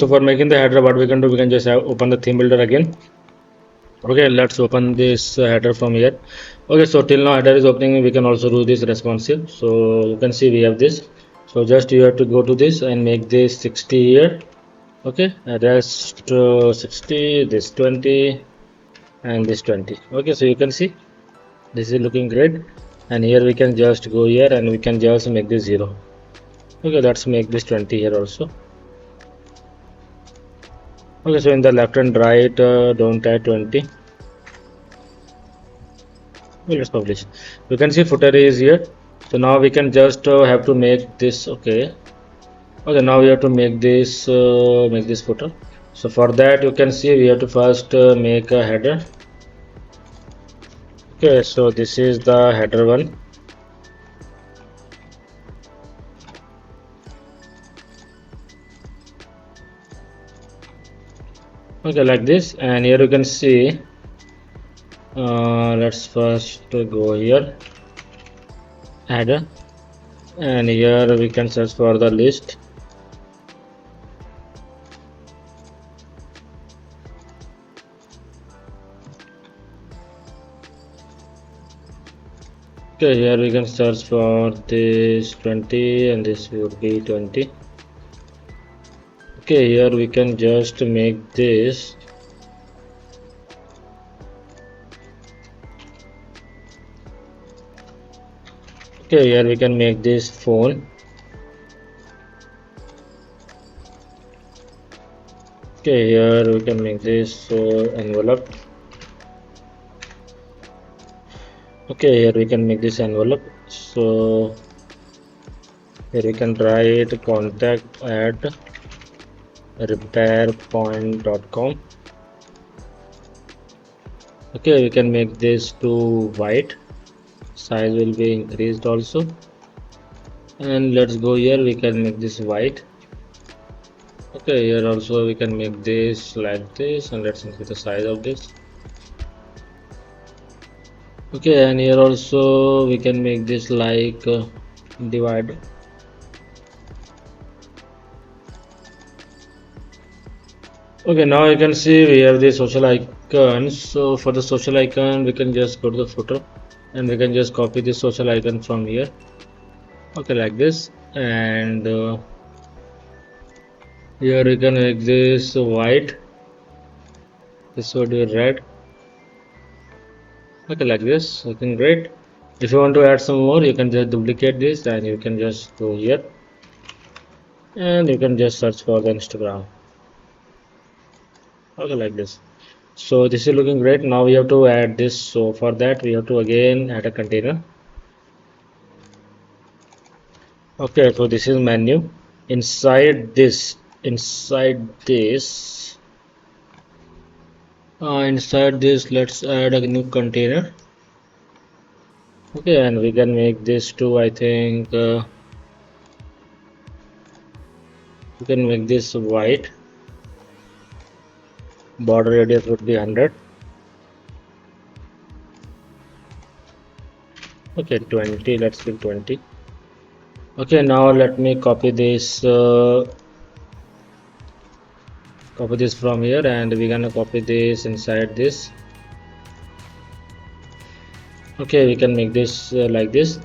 so for making the header, what we can do, we can just open the theme builder again. Okay, let's open this header from here. Okay, so till now header is opening. We can also do this responsive. So you can see we have this. So just you have to go to this and make this 60 here. Okay, rest 60, this 20, and this 20. Okay, so you can see this is looking great. And here we can just go here and we can just make this 0. Okay, let's make this 20 here also. Okay, so in the left and right, don't add 20. Okay, let's publish. You can see footer is here. So now we can just have to make this. Okay, now we have to make this footer. So for that, you can see we have to first make a header. Okay, so this is the header one. Okay, like this, and here you can see let's first go here, header, and here we can search for the list. Okay, here we can search for this 20 and this would be 20. Okay, here we can just make this okay, here we can make this phone. Okay, here we can make this envelope. Okay, here we can make this envelope. So here we can write contact at repairpoint.com. Okay, we can make this to white. Size will be increased also. And let's go here, we can make this white. Okay, here also we can make this like this, and let's increase the size of this. Okay, and here also we can make this like divide. Okay, now you can see we have the social icon. So for the social icon, we can just go to the footer and we can just copy this social icon from here. Okay, like this, and here we can make this white, this would be red. Okay, like this, looking great. If you want to add some more, you can just duplicate this and you can just go here and you can just search for the Instagram. Okay, like this. So this is looking great. Now we have to add this. So for that we have to again add a container. Okay, so this is menu. Inside this let's add a new container. Okay, and we can make this to, I think we can make this white. Border radius would be 100. Okay, 20, let's give 20. Okay, now let me copy this from here, and we're gonna copy this inside this. Okay, we can make this like this.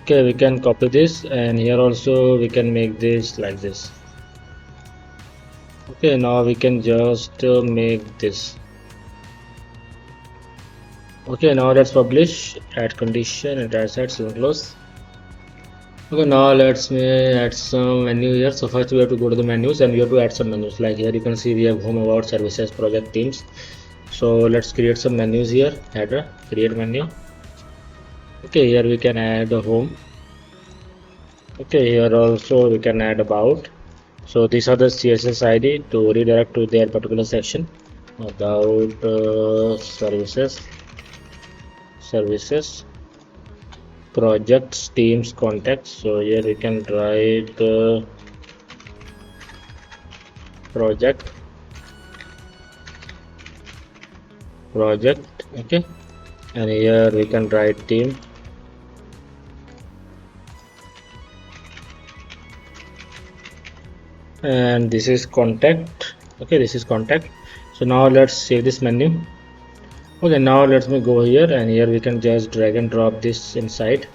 Okay, we can copy this, and here also we can make this like this. Okay, now we can just make this. Okay, now let's publish, add condition, and assets, close. Okay, now let's add some menu here. So first we have to go to the menus and we have to add some menus. Like here you can see we have home, about, services, project, themes. So let's create some menus here. Header, create menu. Okay, here we can add a home. Okay, here also we can add about. So these are the CSS ID to redirect to their particular section. About services, projects, teams, contacts. So here we can write project. Okay, and here we can write team. and this is contact. Okay, this is contact. So now let's save this menu. Okay, now let me go here, and here we can just drag and drop this inside.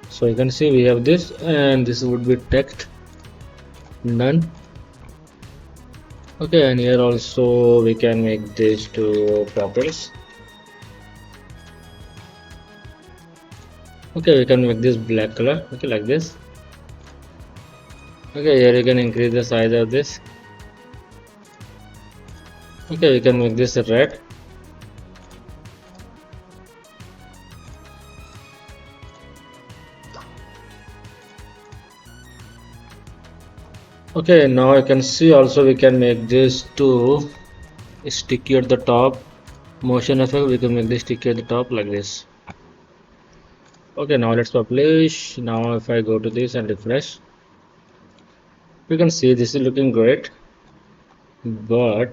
So you can see we have this, and this would be text none. Okay, and here also we can make this to properties. Okay, we can make this black color. Okay, like this. Okay, here you can increase the size of this. Okay, we can make this red. Okay, now you can see also we can make this to sticky at the top. Motion effect, we can make this sticky at the top like this. Okay, now let's publish. Now if I go to this and refresh, you can see this is looking great, but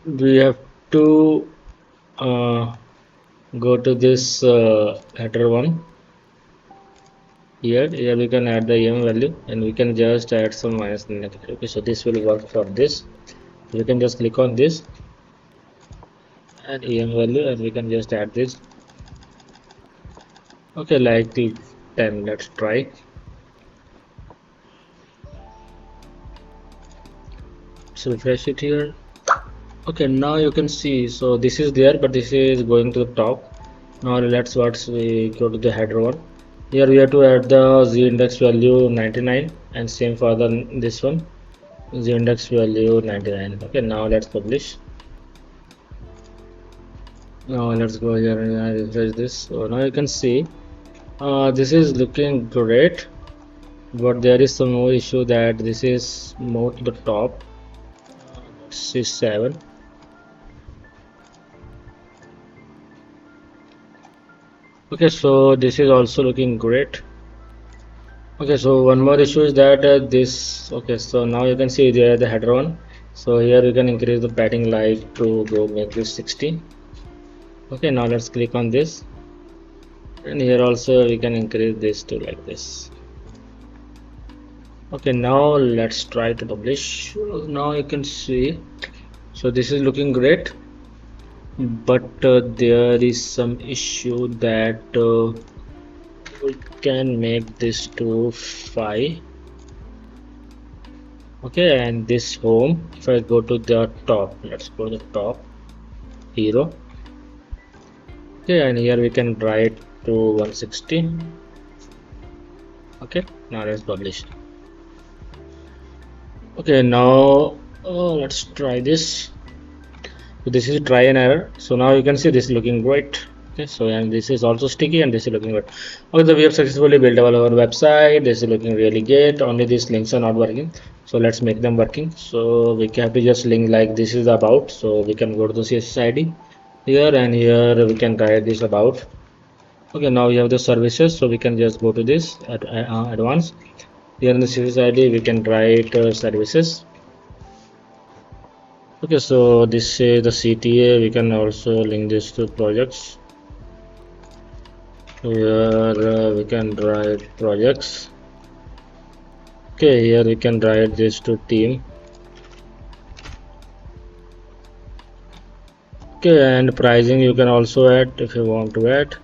we have to go to this header one. Here we can add the em value, and we can just add some minus negative. Okay, so this will work for this. We can just click on this and em value, and we can just add this. Okay, like the 10. Let's try. So refresh it here. Okay, now you can see, so this is there, but this is going to the top. Now let's we go to the header one. Here we have to add the z index value 99, and same for this one, z index value 99. Okay, now let's publish. Now let's go here and refresh this. So now you can see this is looking great, but there is some more issue that this is more to the top. This is 7. Okay, so this is also looking great. Okay, so one more issue is that this. Okay, so now you can see there the header one. So here you can increase the padding light to go make this 16. Okay, now let's click on this, and here also we can increase this to like this. Okay, now let's try to publish. Now you can see, so this is looking great, but there is some issue that we can make this to 5. Okay, and this home, if I go to the top, let's go to the top, hero. Okay, and here we can write to 160. Okay, now let's publish. Okay, now let's try this. So this is try and error. So now you can see this is looking great. Okay, so and this is also sticky, and this is looking good. Okay, so we have successfully built our website. This is looking really good. Only these links are not working, so let's make them working. So we have to just link like this is about. So we can go to the CSS ID here, and here we can write this about. Okay, now we have the services, so we can just go to this at advanced. Here in the CSS ID we can write services. Okay, so this is the CTA. We can also link this to projects. Here we can write projects. Okay, here we can write this to team. Okay, and pricing you can also add if you want to add.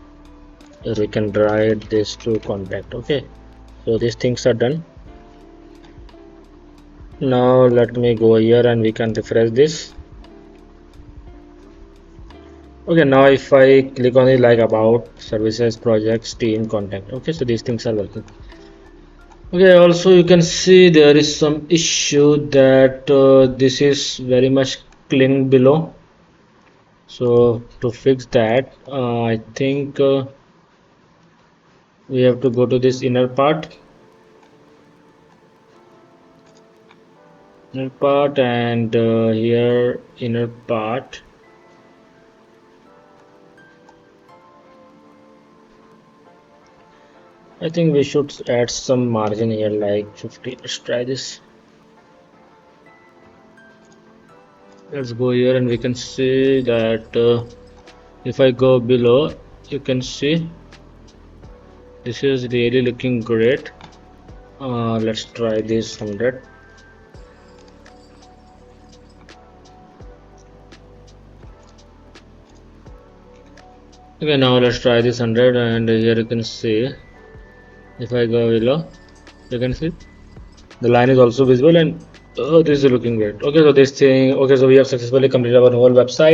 Here we can write this to contact. Okay, so these things are done. Now let me go here and we can refresh this. Okay, now if I click on it like about, services, projects, team, contact. Okay, so these things are working. Okay, also you can see there is some issue that this is very much cling below. So to fix that, I think we have to go to this inner part, and here inner part. I think we should add some margin here like 50. Let's try this. Let's go here and we can see that if I go below, you can see this is really looking great. Let's try this 100. Okay, now let's try this 100, and here you can see, if I go below, you can see the line is also visible, and this is looking great. Okay, so this thing, okay, so we have successfully completed our whole website.